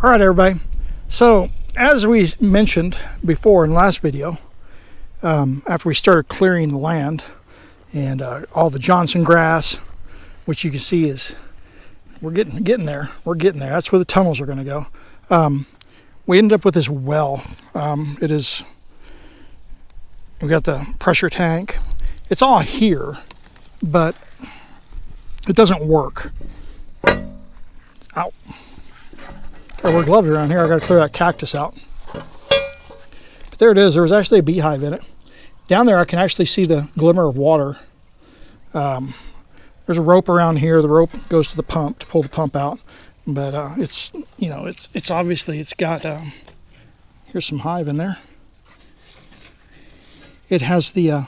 All right, everybody. So as we mentioned before in the last video, after we started clearing the land and all the Johnson grass, which you can see is we're getting there. We're getting there. That's where the tunnels are going to go. We ended up with this well. We got the pressure tank. It's all here, but it doesn't work. Ow. Gotta wear gloves around here. I gotta clear that cactus out. But there it is. There was actually a beehive in it. Down there I can actually see the glimmer of water. There's a rope around here. The rope goes to the pump to pull the pump out. But it's obviously it's got here's some hive in there. It has the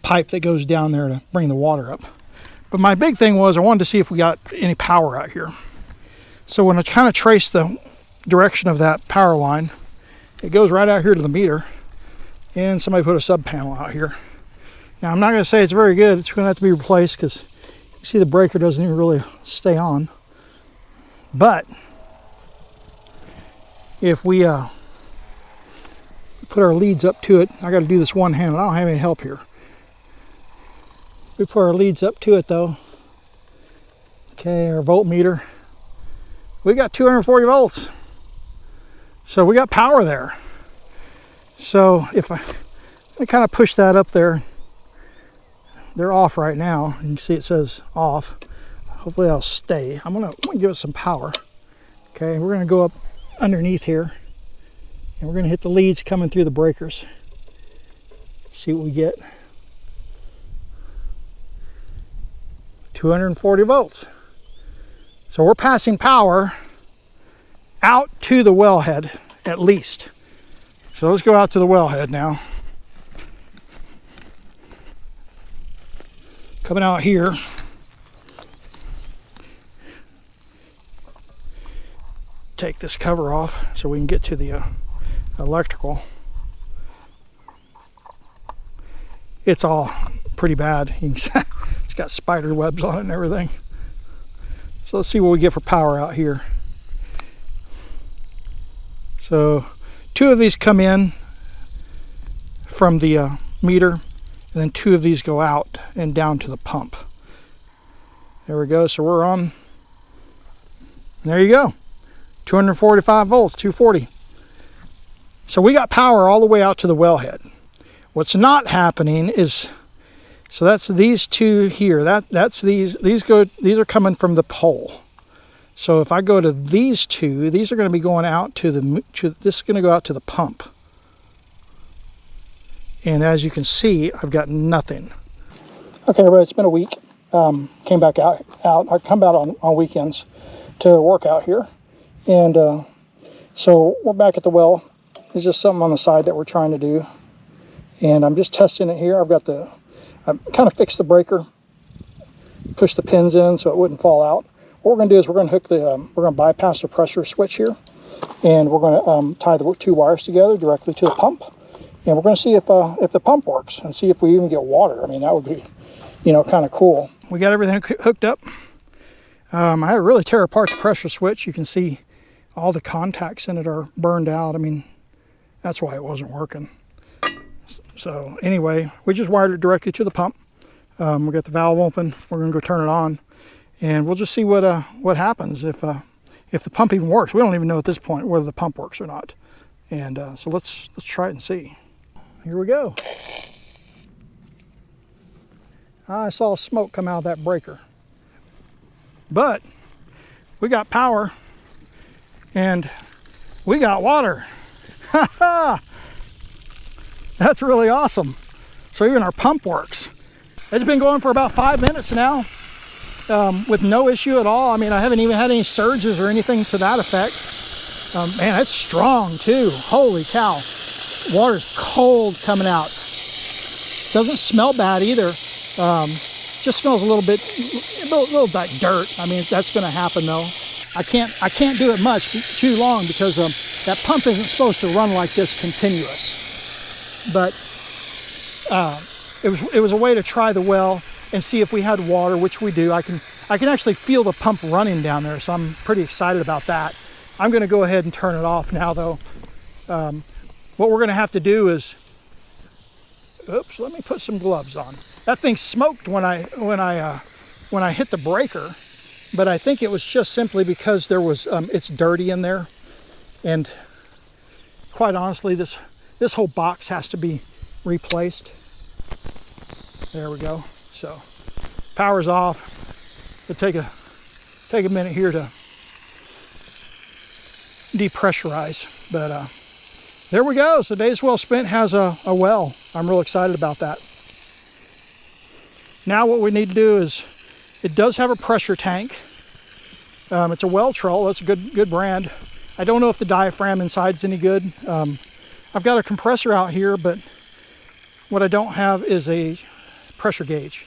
pipe that goes down there to bring the water up. But my big thing was I wanted to see if we got any power out here. So when I kind of traced the direction of that power line, it goes right out here to the meter, and somebody put a sub panel out here. Now I'm not going to say it's very good. It's going to have to be replaced because you see the breaker doesn't even really stay on. But if we put our leads up to it, I got to do this one hand. I don't have any help here. We put our leads up to it though. Okay, our voltmeter. We got 240 volts. So we got power there. So if I kind of push that up there, they're off right now. You can see it says off. Hopefully that'll stay. I'm gonna give it some power. Okay, we're gonna go up underneath here and we're gonna hit the leads coming through the breakers. See what we get. 240 volts. So we're passing power out to the wellhead at least. So let's go out to the wellhead now. Coming out here. Take this cover off so we can get to the electrical. It's all pretty bad. You can it's got spider webs on it and everything. So let's see what we get for power out here. So 2 of these come in from the meter, and then 2 of these go out and down to the pump. There we go. So we're on. There you go. 245 volts, 240. So we got power all the way out to the wellhead. What's not happening is, so that's these 2 here. That's these are coming from the pole. So if I go to these 2, these are going to be going out to this is going to go out to the pump. And as you can see, I've got nothing. Okay, everybody, it's been a week. Came back out. I come out on weekends to work out here. And so we're back at the well. There's just something on the side that we're trying to do. And I'm just testing it here. I've kind of fixed the breaker, pushed the pins in so it wouldn't fall out. What we're going to do is we're going to bypass the pressure switch here, and we're going to tie the 2 wires together directly to the pump, and we're going to see if the pump works and see if we even get water. I mean, that would be, kind of cool. We got everything hooked up. I had to really tear apart the pressure switch. You can see all the contacts in it are burned out. I mean, that's why it wasn't working. So anyway, we just wired it directly to the pump. We got the valve open. We're going to go turn it on, and we'll just see what happens if the pump even works. We don't even know at this point whether the pump works or not. And so let's try it and see. Here we go. I saw smoke come out of that breaker, but we got power and we got water. Ha ha! That's really awesome. So even our pump works. It's been going for about 5 minutes now with no issue at all. I mean, I haven't even had any surges or anything to that effect. Man, it's strong too. Holy cow. Water's cold coming out. Doesn't smell bad either. Just smells a little like dirt. I mean, that's going to happen though. I can't do it much too long because that pump isn't supposed to run like this continuous. But it was a way to try the well and see if we had water, which we do. I I can actually feel the pump running down there, so I'm pretty excited about that. I'm going to go ahead and turn it off now, though. What we're going to have to do is, oops, let me put some gloves on. That thing smoked when I hit the breaker, but I think it was just simply because there was it's dirty in there, and quite honestly, this whole box has to be replaced. There we go. So power's off. It'll take a minute here to depressurize, but there we go. So Days Well Spent has a well. I'm real excited about that. Now what we need to do is, it does have a pressure tank. It's a Well-Trol. That's a good brand. I don't know if the diaphragm inside's any good. I've got a compressor out here, but what I don't have is a pressure gauge,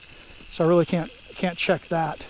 so I really can't check that.